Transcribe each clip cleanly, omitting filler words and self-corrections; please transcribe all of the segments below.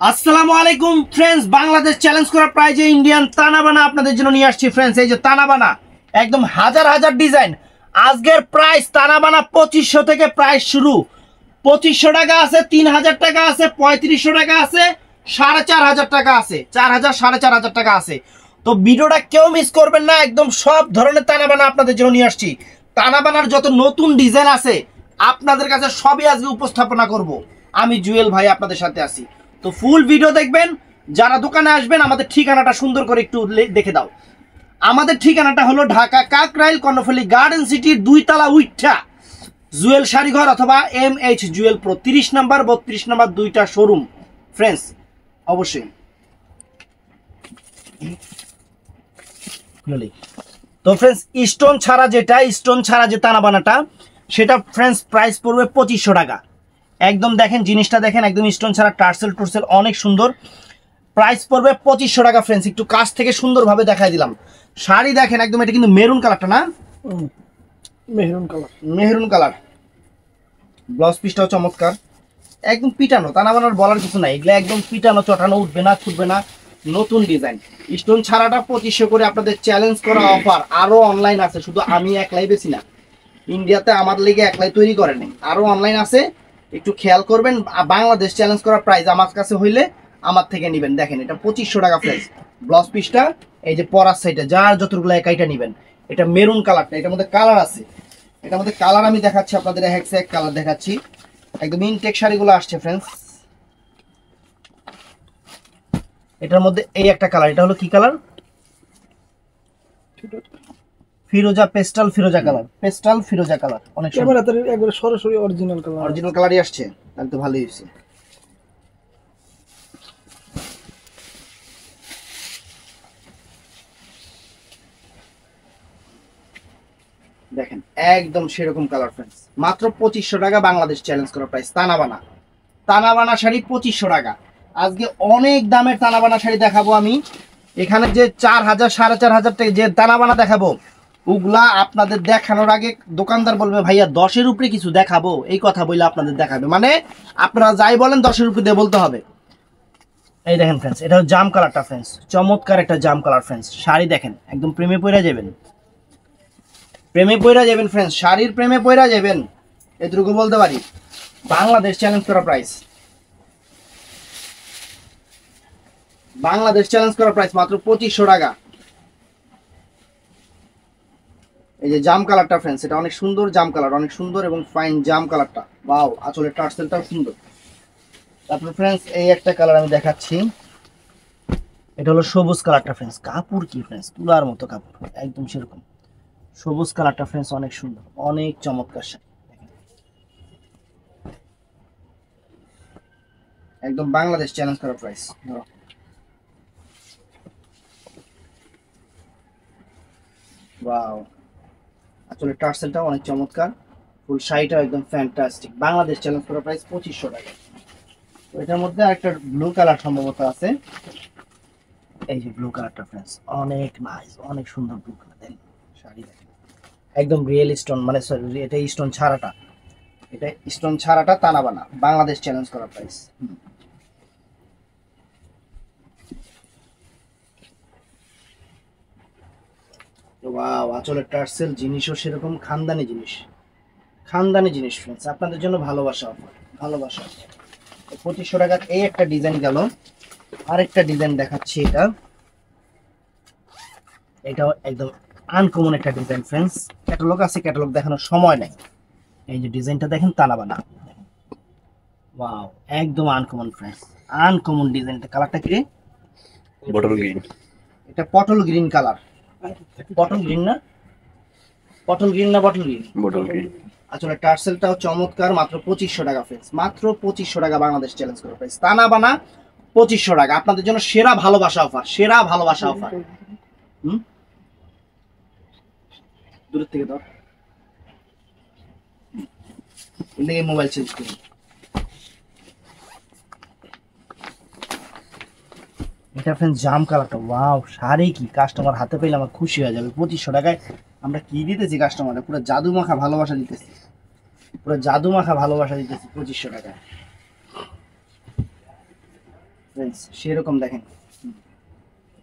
আসসালামু আলাইকুম friends, Bangladesh challenge করা প্রাইজে ইন্ডিয়ান তানাবানা আপনাদের জন্য নিয়ে আসছি ফ্রেন্ডস। এই যে তানাবানা একদম হাজার হাজার ডিজাইন। আজকের প্রাইস তানাবানা 2500 থেকে প্রাইস শুরু। 2500 টাকা আছে, 3000 টাকা আছে, 3500 টাকা আছে, 4500 টাকা আছে, 4000 4500 টাকা আছে। তো ভিডিওটা কেউ মিস করবেন না, একদম সব ধরনের তানাবানা আপনাদের জন্য নিয়ে আসছি। তানাবানার যত নতুন ডিজাইন আছে আপনাদের কাছে সবই আজকে উপস্থাপনা করব। আমি জুয়েল ভাই আপনাদের সাথে আছি। তো ফুল ভিডিও দেখবেন। যারা দোকানে আসবেন আমাদের ঠিকানাটা সুন্দর করে একটু দেখে দাও। আমাদের ঠিকানাটা হলো ঢাকা কাকরাইল কর্ণফুলী গার্ডেন সিটির 2 তলা উইঠা জুয়েল শাড়িঘর অথবা MH Jewel pro 30 number 32 number 2টা শোরুম ফ্রেন্ডস। অবশ্যই তো ফ্রেন্ডস স্টোন ছাড়া যে তানাবানাটা সেটা ফ্রেন্ডস প্রাইস পড়বে 2500 টাকা। একদম দেখেন জিনিসটা দেখেন, একদম স্টোন ছাড়া টার্সেল টুরসেল অনেক সুন্দর। প্রাইস পড়বে 2500 টাকা ফ্রেন্ডস। একটু কাছ থেকে সুন্দরভাবে দেখাই দিলাম। শাড়ি দেখেন একদম, এটা কিন্তু মেরুন কালারটা না, মেহরুন কালার। ব্লাউজ পিসটাও চমৎকার, একদম পিটানো। তানাবানার বলার কিছু নাই, এগুলো একদম পিটানো, চটানো, উঠবে না ছুটবে না। নতুন ডিজাইন স্টোন ছাড়াটা 2500 করে আপনাদের চ্যালেঞ্জ করা অফার। আরো অনলাইন আছে, শুধু আমি একলাই বেশি না, ইন্ডিয়াতে আমার লেগে একলাই তৈরি করেনি, আরো অনলাইন আছে। একটু খেয়াল করবেন। বাংলাদেশ চ্যালেঞ্জ করার প্রাইস আমার কাছে হইলে আমার থেকে নেবেন। দেখেন এটা 2500 টাকা প্রাইস। ব্লাউজ পিসটা এই যে পরার সাইডে যার যতগুলো একাইটা নেবেন। এটা মেরুন কালারটা, এটার মধ্যে কালার আছে। এটার মধ্যে কালার আমি দেখাচ্ছি আপনাদের, এক কালার দেখাচ্ছি। একদম ইনটেক শাড়িগুলো আসছে ফ্রেন্ডস। এটার মধ্যে এই একটা কালার, এটা হলো কি কালার? ফিরোজা, পেস্টাল ফিরোজা কালার, পেস্টাল ফিরোজা কালার। অনেক ক্যামেরাতে একবারে সরাসরি অরিজিনাল কালারই আসছে, তাহলে তো ভালোই হয়েছে। দেখেন একদম সেরকম কালার ফ্রেন্ডস। মাত্র 2500 টাকা বাংলাদেশ চ্যালেঞ্জ করা প্রাইস। তানাবানা শাড়ি 2500 টাকা। আজকে অনেক দামের তানাবানা শাড়ি দেখাবো আমি। এখানে যে 4000 4500 টাকা যে তানাবানা দেখাবো, ওগুলা আপনাদের দেখানোর আগে দোকানদার বলবে ভাইয়া 10-এর উপরে কিছু দেখাবো, এই কথা বলে আপনাদের দেখাবে। মানে আপনারা যাই বলেন 10-এর উপরে দিয়ে বলতে হবে। এই দেখেন ফ্রেন্ডস, এটা হলো জাম কালারটা ফ্রেন্ডস, চমৎকার একটা জাম কালার ফ্রেন্ডস। শাড়ি দেখেন একদম প্রেমে পড়ে যাবেন, ফ্রেন্ডস, শাড়ির প্রেমে পড়ে যাবেন, এটুকু বলতে পারি। বাংলাদেশ চ্যালেঞ্জ করা প্রাইস, মাত্র 2500 টাকা। এই যে জাম কালারটা ফ্রেন্ডস, এটা অনেক সুন্দর জাম কালার, অনেক সুন্দর এবং ফাইন জাম কালারটা। ওয়াও, আঁচলের টার্সেলটাও সুন্দর। তারপর ফ্রেন্ডস এই একটা কালার আমি দেখাচ্ছি, এটা হলো সবুজ কালারটা ফ্রেন্ডস। কাপড় কি ফ্রেন্ডস, তুলার মতো কাপড়, একদম সেরকম সবুজ কালারটা ফ্রেন্ডস, অনেক সুন্দর, অনেক চমৎকার শাড়ি। একদম বাংলাদেশ চ্যালেঞ্জ করা প্রাইস। ধরো ওয়াও, আসলে টার্সেলটাও অনেক চমৎকার, ফুল শাড়িটাও একদম ফ্যান্টাস্টিক। বাংলাদেশ চ্যালেঞ্জ করা প্রাইস 2500 টাকা। তো এটার মধ্যে একটা ব্লু কালার সম্ভবত আছে। এই যে ব্লু কালারটা ফ্রেন্ডস, অনেক নাইস, অনেক সুন্দর ব্লু কালার। দেখেন শাড়ি দেখেন একদম রিয়েল স্টোন, মানে সরি এটা স্টোন ছাড়াটা, তানাবানা বাংলাদেশ চ্যালেঞ্জ করা প্রাইস। ওয়াও, আঁচলের টার্সেল জিনিসও সেরকম খানদানি জিনিস ফ্রেন্ডস, আপনাদের জন্য ভালোবাসা অফার। 2500 টাকার এই একটা ডিজাইন গেল। আরেকটা ডিজাইন দেখাচ্ছি, এটাও একদম আনকমন একটা ডিজাইন ফ্রেন্ডস। ক্যাটালগ আছে, ক্যাটালগ দেখানোর সময় নেই। এই যে ডিজাইনটা দেখেন তানাবানা, ওয়াও একদম আনকমন ফ্রেন্ডস, আনকমন ডিজাইনটা। কালারটা কি? Bottle green. এটা পটল গ্রিন কালার, বটল গ্রিন। আসলে টার্সেলটাও চমৎকার। মাত্র 2500 টাকা ফ্রেন্ডস, মাত্র 2500 টাকা বাংলাদেশ চ্যালেঞ্জ করা প্রাইস। তানাবানা 2500 টাকা। আপনাদের জন্য সেরা ভালোবাসা অফার। দূর থেকে দাও, মোবাইল চেঞ্জ করুন। এটা ফ্রেন্ডস জাম কালারটা, ওয়াও শাড়ি কি কাস্টমার হাতে পেলে আমার খুশি হয়ে যাবে। 2500 টাকায় আমরা কি দিতেছি কাস্টমারে, পুরো জাদু মাখা ভালোবাসা দিতেছি, 2500 টাকায়। ফ্রেন্ডস সেরকম দেখেন,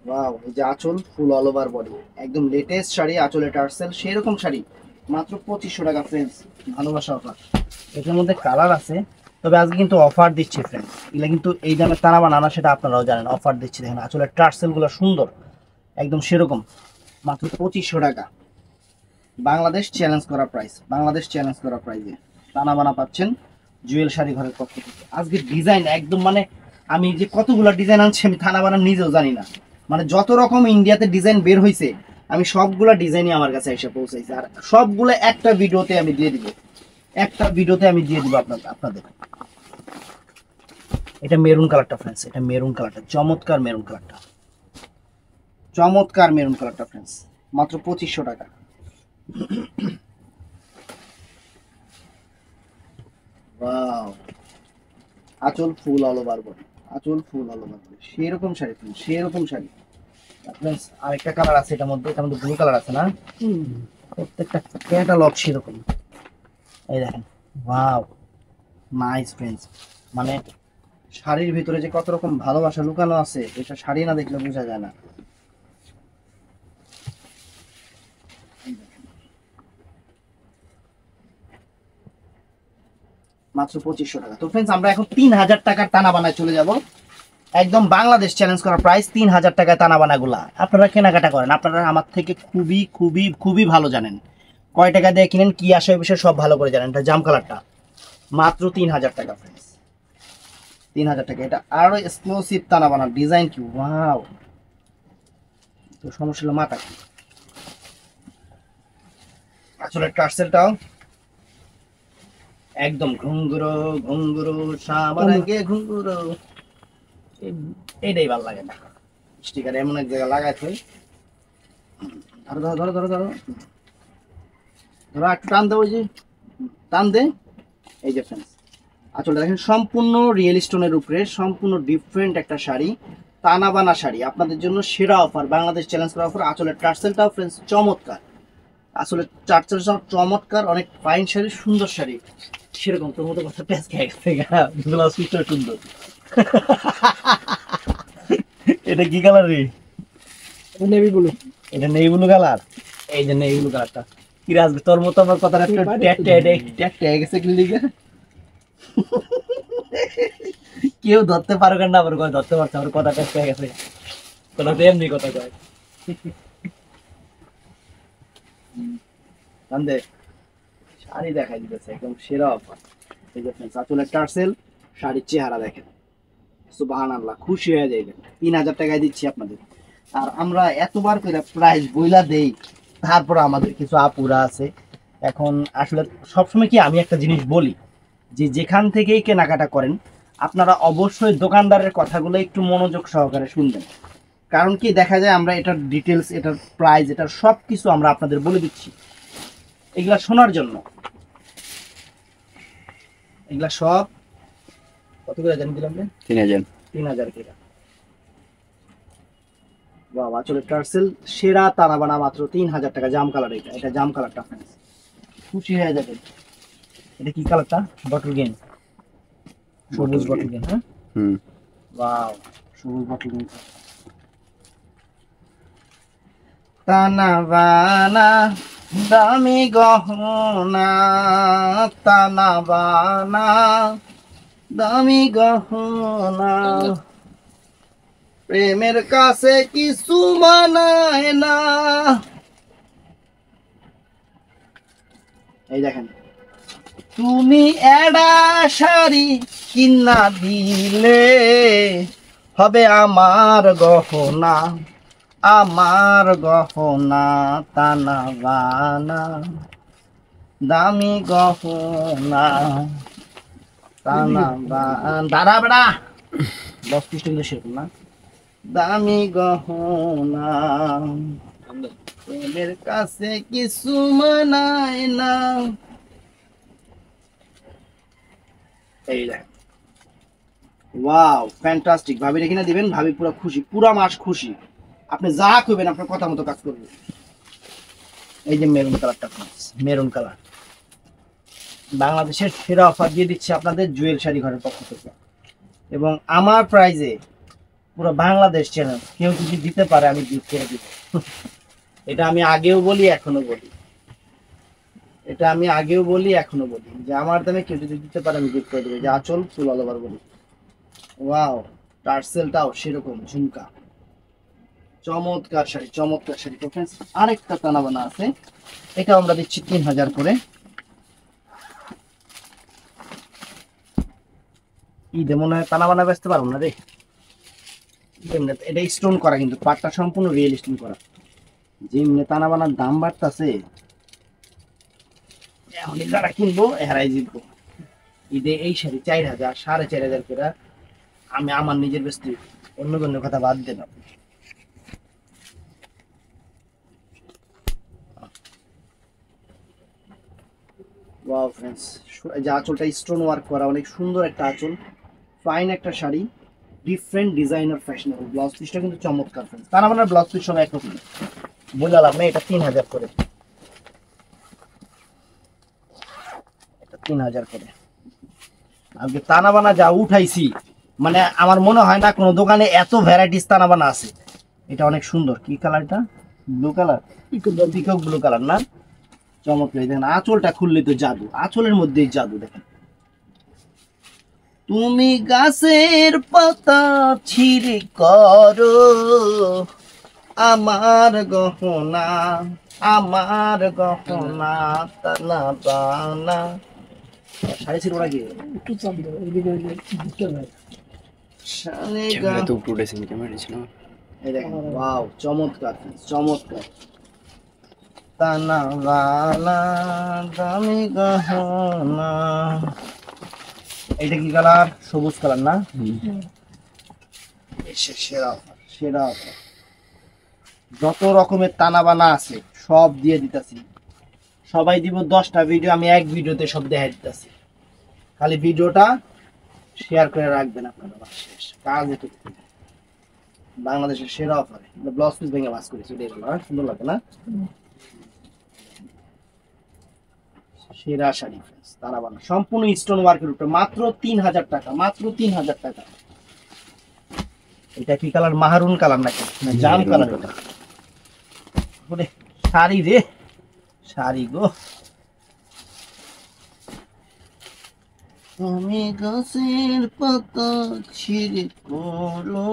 ওয়াও, এই যে আঁচল ফুল অল ওভার বডি, একদম লেটেস্ট শাড়ি, আঁচলে টার্সেল, সেরকম শাড়ি মাত্র 2500 টাকা ফ্রেন্ডস, ভালোবাসা অফার। এটার মধ্যে কালার আছে, তবে আজকে কিন্তু অফার দিচ্ছি ফ্রেন্ডস, এগুলো কিন্তু এই দামে তানা বানানা সেটা আপনারাও জানেন, অফার দিচ্ছি। দেখেন আঁচলের টার্সেলগুলো সুন্দর, একদম সেরকম, মাত্র 2500 টাকা। বাংলাদেশ চ্যালেঞ্জ করা প্রাইস, বাংলাদেশ চ্যালেঞ্জ করা প্রাইসে তানা বানা পাচ্ছেন জুয়েল শাড়ি ঘরের পক্ষ থেকে। আজকে ডিজাইন একদম মানে আমি যে কতগুলো ডিজাইন আনছি আমি থানা বানা নিজেও জানি না, মানে যত রকম ইন্ডিয়াতে ডিজাইন বের হয়েছে আমি সবগুলা ডিজাইনই আমার কাছে এসে পৌঁছাইছে, আর সবগুলো একটা ভিডিওতে আমি দিয়ে দিব, একটা ভিডিওতে আমি দিয়ে দিব আপনাদের। এটা মেরুন কালারটা ফ্রেন্ডস, এটা মেরুন কালারটা, চমৎকার মেরুন কালারটা, চমৎকার মেরুন কালারটা ফ্রেন্ডস, মাত্র 2500 টাকা। ওয়াও, আঁচল ফুল অল ওভার বডি, আঁচল ফুল অল ওভার বডি, সেরকম শাড়ি ফ্রেন্ডস, সেরকম শাড়ি ফ্রেন্ডস। আরেকটা কালার আছে এটার মধ্যে, এটার মধ্যে ব্লু কালার আছে না, প্রত্যেকটা ক্যাটালগ সেরকম। এই দেখেন, ওয়াও নাইস ফ্রেন্ডস, মানে শাড়ির ভিতরে যে কত রকম ভালোবাসা লুকানো আছে এটা শাড়ি না দেখলে বোঝা যায় না। মাত্র 2500 টাকা। তো ফ্রেন্ডস আমরা এখন 3000 টাকার টানা বানায় চলে যাব, একদম বাংলাদেশ চ্যালেঞ্জ করা প্রাইস 3000 টাকায় টানা বানাগুলা। আপনারা কেনাকাটা করেন, আপনারা আমার থেকে খুবই খুবই খুবই ভালো জানেন কয় টাকা দিয়ে কিনেন, কি আসে বিষয়ে সব ভালো করে জানেন। এটা জাম কালারটা মাত্র 3000 টাকা ফ্রেন্ডস, 3000 টাকা। এটা আরো এক্সক্লুসিভ টানা বানা ডিজাইন, কি ওয়াও। তো সমস্যা হলো মাথা, আসলে টার্সেলটাও একদম ঘুঙ্গুরো ঘুঙ্গুরো সামারাঙ্গে ঘুঙ্গুরো, এইটাই ভালো লাগে না। স্টিকার এমন এক জায়গায় লাগাইছে, ধরো ধরো ধরো ধরো ধরো ধরো, একটু টান দেবো, যে টান দে। এই যে ফ্রেন্ডস আসলে দেখেন সম্পূর্ণ রিয়েল স্টোনের উপরে সম্পূর্ণ ডিফারেন্ট একটা শাড়ি, টানা বানা শাড়ি আপনাদের জন্য সেরা অফার, বাংলাদেশ চ্যালেঞ্জ করা অফার। আসলে টার্সেলটাও ফ্রেন্ডস চমৎকার, আসলে টার্সেল চমৎকার, অনেক ফাইন শাড়ি, সুন্দর শাড়ি, সেরকম তোর মতো কথা প্যাঁচ খেয়ে গেছে, ব্লাউজ পিসটা সুন্দর। এটা কি কালার রে? Navy blue. এটা নেই ব্লু কালার, এই যে নেই ব্লু কালারটা কি রাজবে তোর মতো আমার কথাটা একটু ট্যাট গেছে কি লিগে কেউ ধরতে পারবে না, আবার কয় ধরতে পারছে, আমার কথা ট্যাট গেছে, কথা তো এমনি কথা কয়। কান্দে শাড়ি দেখাই দিতেছে একদম সেরা অফার। এই যে ফ্রেন্ডস আসলে টার্সেল শাড়ির চেহারা দেখেন, সুবহানাল্লাহ, খুশি হয়ে যাবেন। 3000 টাকায় দিচ্ছি আপনাদের, আর আমরা এতবার করে প্রাইস বইলা দেই, তারপর আমাদের কিছু আপুরা আছে এখন আসলে সবসময় কি আমি একটা জিনিস বলি যে যেখান থেকেই কেনাকাটা করেন আপনারা অবশ্যই দোকানদারের কথাগুলো একটু মনোযোগ সহকারে শুনবেন, কারণ কি দেখা যায় আমরা এটার ডিটেলস, এটার প্রাইস, এটার সব কিছু আমরা আপনাদের বলে দিচ্ছি এগুলা শোনার জন্য। এগুলা সব কত করে জানি দিলাম রে? 3000। 3000 টাকা। বাবা চলে টার্সেল সেরা তারা বানা মাত্র 3000 টাকা, জাম কালার। এটা এটা জাম কালারটা ফ্রেন্ডস, খুশি হয়ে যাবেন। এটা কি কালারটা? বটল গ্রিন, সবুজ বটল গ্রিন। হ্যাঁ ওয়াও, সবুজ বটল গ্রিন। টানা বানা দামি গহনা, টানা বানা দামি গহনা, প্রেমের কাছে কিছু মানায় না। এই দেখেন, তুমি এডা শাড়ি কিনা দিলে হবে আমার গহনা, আমার গহনা, টানা বানা দামি গহনা, টানা বানা। দাঁড়া বেড়া, 10 পিস কিন্তু সেরকম না। দামি গহনা, প্রেমের কাছে কিছু মানায় না। এই দেখ, ওয়াও ফ্যান্টাস্টিক। ভাবিরে কিনা দিবেন, ভাবি পুরো খুশি, পুরা মাস খুশি। আপনি যা কইবেন আপনার কথা মতো কাজ করবে। এই যে মেরুন কালারটা, মেরুন কালার, বাংলাদেশের সেরা অফার দিয়ে দিচ্ছে আপনাদের জুয়েল শাড়ি ঘরের পক্ষ থেকে, এবং আমার প্রাইজে পুরো বাংলাদেশ চ্যালেঞ্জ, কেউ যদি দিতে পারে আমি গিফট করে দিব। এটা আমি আগেও বলি এখনো বলি, এটা আমি আগেও বলি এখনো বলি যে আমার দামে কেউ যদি দিতে পারে আমি গিফট করে দেবো। যে আঁচল ফুল অল ওভার বলি, ওয়াও টার্সেলটাও সেরকম ঝুমকা, চমৎকার শাড়ি চমৎকার শাড়ি। তো फ्रेंड्स আরেকটা তানা বানা আছে, এটা আমরা দিচ্ছি 3000 করে। ঈদে মনে হয় তানা বানা বেচতে পারবো না রে, এটা স্টোন করা কিন্তু পাটটা সম্পূর্ণ রিয়েল স্টোন করা। যেমনি তানা বানার দাম বাড়তেছে, এখনই যারা কিনবো এরাই জিতবো। ঈদে এই শাড়ি 4000 4500 করে আমি আমার নিজের বেস্তি, অন্য কোনো কথা বাদ দিলাম। ওয়াও फ्रेंड्स, এই যে আঁচলটা স্টোন ওয়ার্ক করা, অনেক সুন্দর একটা আঁচল, ফাইন একটা sari, different designer fashionable. Blouse পিসটা কিন্তু চমৎকার फ्रेंड्स, তার মানে ব্লাউজ পিস সব একরকম বললাম না। এটা 3000 করে, এটা 3000 করে। আজকে তানা বানা যা উঠাইছি, মানে আমার মনে হয় না কোনো দোকানে এত ভ্যারাইটিস তানা বানা আছে। এটা অনেক সুন্দর, কি কালার এটা? Blue colour, peacock blue colour না? চমৎকার। দেখেন আঁচলটা খুললে তো জাদু, আঁচলের মধ্যেই জাদু। দেখেন তুমি গাছের পাতা ছিঁড়ে করো আমার গহনা, আমার গহনা তানা বানা। শাড়ি ছিল ওরা কি একটু চাপ দাও, এদিকে দিতে হবে। শাড়ি ক্যামেরা তো উপরে উঠেছে, ক্যামেরা ছিল না। এই দেখেন ওয়াও চমৎকার চমৎকার। তানা বানা দামি গহনা। এটা কি কালার? সবুজ কালার না? সেরা সেরা। যত রকমের তানা বানা আছে সব দিয়ে দিতেছি, সবাই দিব 10টা ভিডিও, আমি এক ভিডিওতে সব দেখাই দিতেছি। খালি ভিডিওটা শেয়ার করে রাখবেন আপনারা, শেষ কাজ। এটুকু বাংলাদেশের সেরা অফারে ব্লাউজ পিস ভেঙে বাস করেছি, সুন্দর লাগে না? সেরা শাড়ি তারা বানা, সম্পূর্ণ স্টোন ওয়ার্কের উপরে, মাত্র 3000 টাকা, মাত্র 3000 টাকা। এটা কি কালার? মাহারুন কালার নাকি না জাম কালার? এটা ওরে শাড়ি রে, শাড়ি গো। তুমি গাছের পাতা ছিঁড়ে করো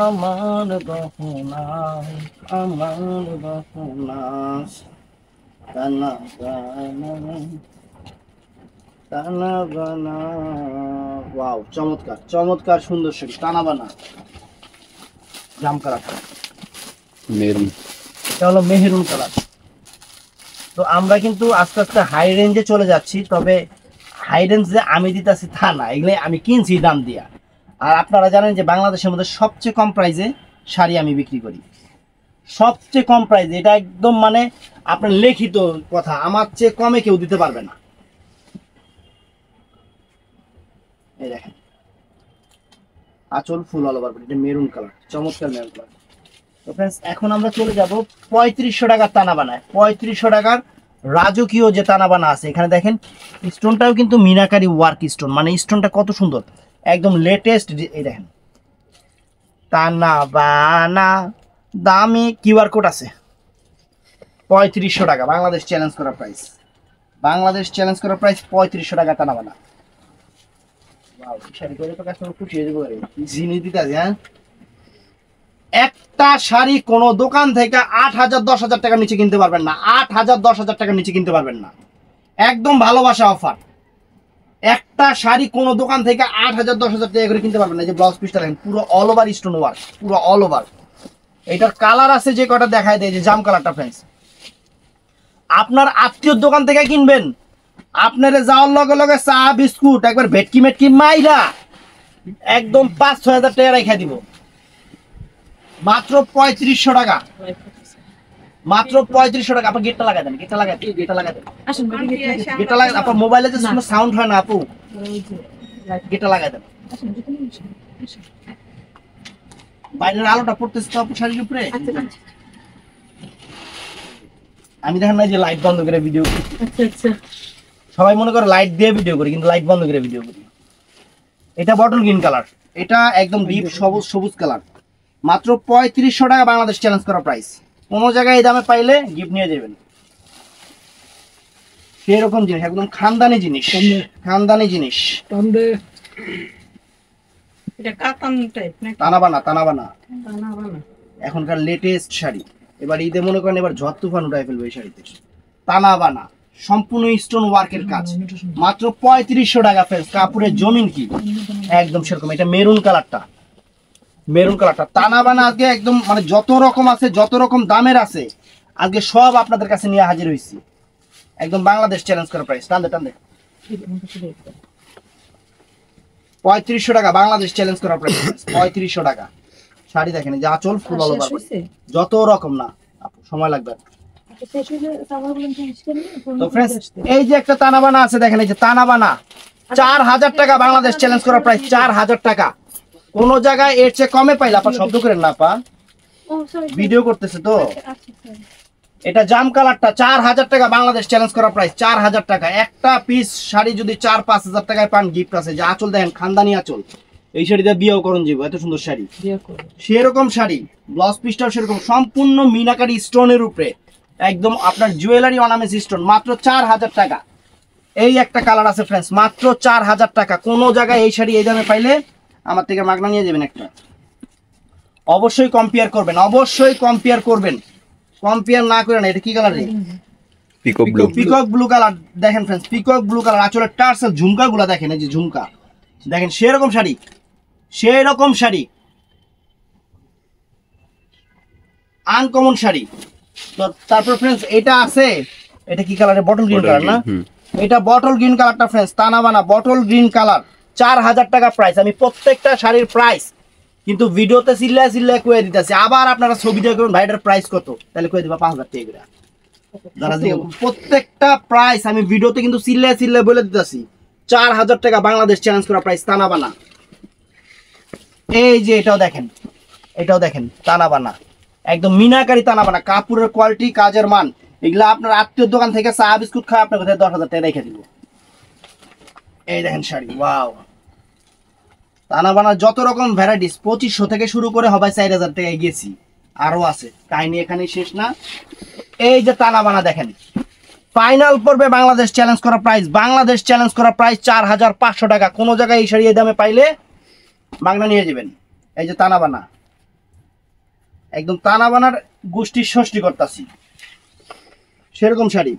আমার গহনা, আমার গহনা তানা বানা, তানা বানা। ওয়াও চমৎকার চমৎকার সুন্দর শাড়ি তানা বানা, জাম কালার, মেরুন, এটা হলো মেহেরুন কালার। তো আমরা কিন্তু আস্তে আস্তে হাই রেঞ্জে চলে যাচ্ছি, তবে হাই রেঞ্জ যে আমি দিতেছি তা না, এগুলো আমি কিনছি দাম দিয়া। আর আপনারা জানেন যে বাংলাদেশের মধ্যে সবচেয়ে কম প্রাইসে শাড়ি আমি বিক্রি করি, সবচেয়ে কম প্রাইসে। এটা একদম মানে আপনার লিখিত কথা, আমার চেয়ে কমে কেউ দিতে পারবে না। এই দেখেন আঁচল ফুল অল ওভার, এটা মেরুন কালার, চমৎকার মেরুন কালার। তো फ्रेंड्स এখন আমরা চলে যাব 3500 টাকার তানা বানায়, 3500 টাকার রাজকীয় যে তানা বানা আছে। এখানে দেখেন স্টোনটাও কিন্তু মিনাকারি ওয়ার্ক স্টোন, মানে স্টোনটা কত সুন্দর, একদম লেটেস্ট। এই দেখেন তানা বানা, দামি কিউআর কোড আছে। 3500 টাকা, বাংলাদেশ চ্যালেঞ্জ করা প্রাইস, বাংলাদেশ চ্যালেঞ্জ করা প্রাইস 3500 টাকা তানা বানা। ওয়াও শাড়ি করে তো কাস্টমার খুশি হয়ে যাবে, জিনিস দিতে আছে। হ্যাঁ একটা শাড়ি কোন দোকান থেকে 8000 10000 টাকার নিচে কিনতে পারবেন না, 8000 10000 টাকার নিচে কিনতে পারবেন না, একদম ভালোবাসা অফার। একটা শাড়ি কোন দোকান থেকে 8000 10000 টাকা করে কিনতে পারবেন না। যে ব্লাউজ পিসটা দেখেন পুরো অল ওভার স্টোন ওয়ার্ক, পুরো অল ওভার। এটার কালার আছে যে কটা দেখায় দেয়, যে জাম কালারটা फ्रेंड्स। আপনার আত্মীয়র দোকান থেকে কিনবেন, আপনারে যাওয়ার লগে লগে চা বিস্কুট একবার ভেটকি মেটকি মাইরা একদম 5-6000 টাকা রেখে দিব, মাত্র 3500 টাকা, মাত্র 3500 টাকা। আপনি গেটটা লাগাই দেন, গেটটা লাগাই দেন, গেটটা লাগাই দেন, আসুন বেবি গেট লাগে। গেটটা লাগাই। আপনার মোবাইলে যে কোনো সাউন্ড হয় না আপু, গেটটা লাগাই দেন। আসুন যেখানে আসুন। আসুন। বাইরের আলোটা পড়তেছে তো আপু শাড়ির উপরে। আচ্ছা আমি দেখেন না যে লাইট বন্ধ করে ভিডিও করি, আচ্ছা। সবাই মনে করে লাইট দিয়ে ভিডিও করি, কিন্তু লাইট বন্ধ করে ভিডিও করি। এটা বটল গ্রিন কালার, এটা একদম ডিপ সবুজ সবুজ কালার, মাত্র 3500 টাকা বাংলাদেশ চ্যালেঞ্জ করা প্রাইস। কোনো জায়গায় এই দামে পাইলে গিফট নিয়ে যাবেন। সেরকম জিনিস, একদম খানদানি জিনিস, খানদানি জিনিস। টানবে এটা কাতান টাইপ না? তানাবানা, তানাবানা টানা বানা। এখনকার লেটেস্ট শাড়ি। এবার ঈদে মনে করেন এবার ঝড় তুফান উঠাই ফেলবে এই শাড়িতে। তানাবানা সম্পূর্ণ স্টোন ওয়ার্কের কাজ, মাত্র 3500 টাকা ফ্রেন্ডস। কাপড়ের জমিন কি একদম সেরকম। এটা মেরুন কালারটা, মেরুন কালারটা তানাবানা আজকে একদম মানে যত রকম আছে, যত রকম দামের আছে আজকে সব আপনাদের কাছে নিয়ে হাজির হয়েছি। একদম বাংলাদেশ চ্যালেঞ্জ করা প্রাইস। টান দে টান দে। 3500 টাকা বাংলাদেশ চ্যালেঞ্জ করা প্রাইস। 3500 টাকা শাড়ি দেখেন, যে আঁচল ফুল অল ওভার, যত রকম না আপু, সময় লাগবে। তো ফ্রেন্ডস এই যে একটা তানাবানা আছে দেখেন, এই যে তানাবানা 4000 টাকা বাংলাদেশ চ্যালেঞ্জ করা প্রাইস। 4000 টাকা কোন জায়গায় এর চেয়ে কমে পাইলে আপা শব্দ করেন না আপা, ভিডিও করতেছে তো। এটা জাম কালারটা 4000 টাকা বাংলাদেশ চ্যালেঞ্জ করা প্রাইস। 4000 টাকা একটা পিস শাড়ি যদি 4-5 হাজার টাকায় পান গিফট আছে। যে আঁচল দেখেন খানদানি আঁচল, এই শাড়িটা বিয়েও করুন যাবো, এত সুন্দর শাড়ি। সেরকম শাড়ি ব্লাউজ পিসটাও সেরকম, সম্পূর্ণ মিনাকারি স্টোনের উপরে একদম আপনার জুয়েলারি অর্নামেন্টস স্টোন, মাত্র 4000 টাকা। এই একটা কালার আছে ফ্রেন্ডস, মাত্র 4000 টাকা। কোন জায়গায় এই শাড়ি এই দামে পাইলে আমার থেকে মাগনা নিয়ে যাবেন একটা। অবশ্যই কম্পেয়ার করবেন, অবশ্যই কম্পেয়ার করবেন, কম্পেয়ার না করেন। এটা কি কালার রে? Peacock blue. Peacock blue colour দেখেন ফ্রেন্ডস, পিকক ব্লু কালার। আঁচলের টার্সেল ঝুমকাগুলো দেখেন, এই যে ঝুমকা দেখেন, সেরকম শাড়ি, সেরকম শাড়ি, আনকমন শাড়ি। তো তারপর ফ্রেন্ডস এটা আছে, এটা কি কালারে? বটল গ্রিন কালার না? এটা বটল গ্রিন কালারটা ফ্রেন্ডস, তানাবানা বটল গ্রিন কালার, 4000 টাকা প্রাইস। আমি প্রত্যেকটা শাড়ির প্রাইস কিন্তু ভিডিওতে চিল্লায় চিল্লায় কয়ে দিতেছি। আবার আপনারা ছবি দিয়ে করবেন ভাইটার প্রাইস কত, তাহলে কয়ে দিবা 5000 টাকা করে। যারা প্রত্যেকটা প্রাইস আমি ভিডিওতে কিন্তু চিল্লায় চিল্লায় বলে দিতেছি। 4000 টাকা বাংলাদেশ চ্যালেঞ্জ করা প্রাইস তানাবানা। এই যে এটাও দেখেন, এটাও দেখেন তানাবানা, একদম মিনাকারি তানাবানা। কাপড়ের কোয়ালিটি, কাজের মান, এগুলা আপনার আত্মীয় দোকান থেকে চা বিস্কুট খায় আপনার কোথায় 10,000 টাকা রেখে দিব। এই দেখেন শাড়ি, ওয়াও। তানাবানার যত রকম ভ্যারাইটিস 2500 থেকে শুরু করে হবে 4000 টাকায় গেছি, আরো আছে, কাহিনী এখানে শেষ না। এই যে তানাবানা দেখেন, ফাইনাল পড়বে বাংলাদেশ চ্যালেঞ্জ করা প্রাইস। বাংলাদেশ চ্যালেঞ্জ করা প্রাইস 4500 টাকা। কোন জায়গায় এই শাড়ি এই দামে পাইলে মাগনা নিয়ে যাবেন। এই যে তানাবানা, একদম তানাবানার গোষ্ঠীর ষষ্ঠী করতেছি, সেরকম শাড়ি।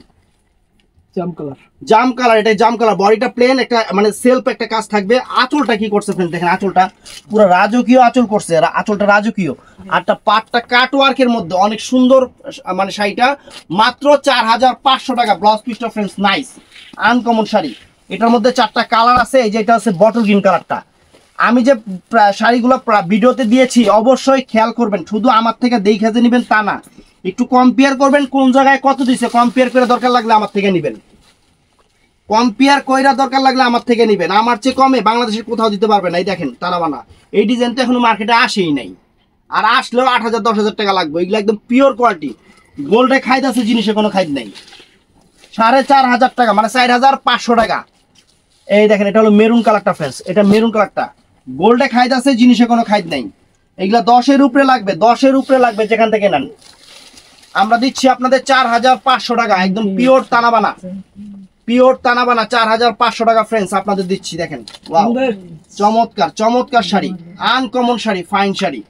জাম কালার, জাম কালার, এটা জাম কালার, বডিটা প্লেন, একটা মানে সেলফ একটা কাজ থাকবে। আঁচলটা কি করছে ফ্রেন্ড দেখেন, আঁচলটা পুরো রাজকীয় আঁচল করছে, আঁচলটা রাজকীয়। আরটা পাটটা কাট ওয়ার্কের মধ্যে অনেক সুন্দর মানে শাড়িটা, মাত্র 4500 টাকা। ব্লাউজ পিসটা ফ্রেন্ডস নাইস, আনকমন শাড়ি। এটার মধ্যে 4টা কালার আছে। এই যে এটা হচ্ছে বটল গ্রিন কালারটা। আমি যে শাড়িগুলো ভিডিওতে দিয়েছি অবশ্যই খেয়াল করবেন, শুধু আমার থেকে দেখে যে নেবেন তা না, একটু কম্পেয়ার করবেন কোন জায়গায় কত দিছে, কম্পেয়ার করে দরকার লাগলে আমার থেকে নেবেন, কম্পেয়ার কইরা দরকার লাগলে আমার থেকে নেবেন। আমার চেয়ে কমে বাংলাদেশের কোথাও দিতে পারবে না। এই দেখেন তানাবানা, এই ডিজাইন তো এখনো মার্কেটে আসেই নাই, আর আসলেও 8000-10,000 টাকা লাগবে। এগুলো একদম পিওর কোয়ালিটি, গোল্ডে খাইদ আছে, জিনিসে কোনো খাইদ নেই। 4500 টাকা মানে 4500 টাকা। এই দেখেন এটা হলো মেরুন কালারটা ফ্রেন্ডস, এটা মেরুন কালারটা, গোল্ডে খাইদ আছে, জিনিসে কোনো খাইদ নেই। এগুলা 10-এর উপরে লাগবে, 10-এর উপরে লাগবে যেখান থেকে নেন। আমরা দিচ্ছি আপনাদের 4500 টাকা, একদম পিওর তানাবানা, পিওর তানাবানা 4500 টাকা ফ্রেন্ডস আপনাদের দিচ্ছি। দেখেন ওয়াও, চমৎকার চমৎকার শাড়ি, আনকমন শাড়ি, ফাইন শাড়ি।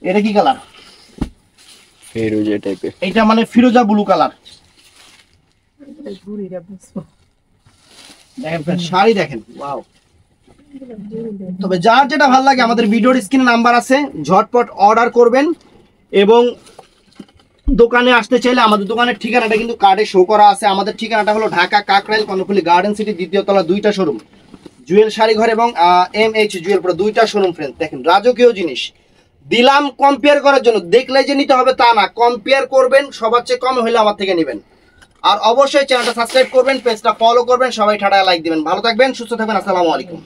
এটা কি কালার? ফিরোজা টাইপের, এটা মানে ফিরোজা ব্লু কালার। দেখেন friends, শাড়ি দেখেন ওয়াও। তবে যার যেটা ভালো লাগে আমাদের ভিডিওর স্ক্রিনে নাম্বার আছে, ঝটপট অর্ডার করবেন। এবং দোকানে আসতে চাইলে আমাদের দোকানের ঠিকানাটা কিন্তু কার্ডে শো করা আছে। আমাদের ঠিকানাটা হলো ঢাকা কাকরাইল কর্ণফুলী গার্ডেন সিটি, দ্বিতীয় তলা, 2টা শোরুম, জুয়েল শাড়ি ঘর এবং MH জুয়েল পুরো 2টা শোরুম ফ্রেন্ড। দেখেন রাজকীয় জিনিস দিলাম কম্পেয়ার করার জন্য, দেখলে যে নিতে হবে তা না, কম্পেয়ার করবেন, সবার চেয়ে কম হলে আমার থেকে নেবেন। আর অবশ্যই চ্যানেলটা সাবস্ক্রাইব করবেন, পেজটা ফলো করবেন, সবাই ঠাডা লাইক দিবেন। ভালো থাকবেন, সুস্থ থাকবেন, আসসালামু আলাইকুম।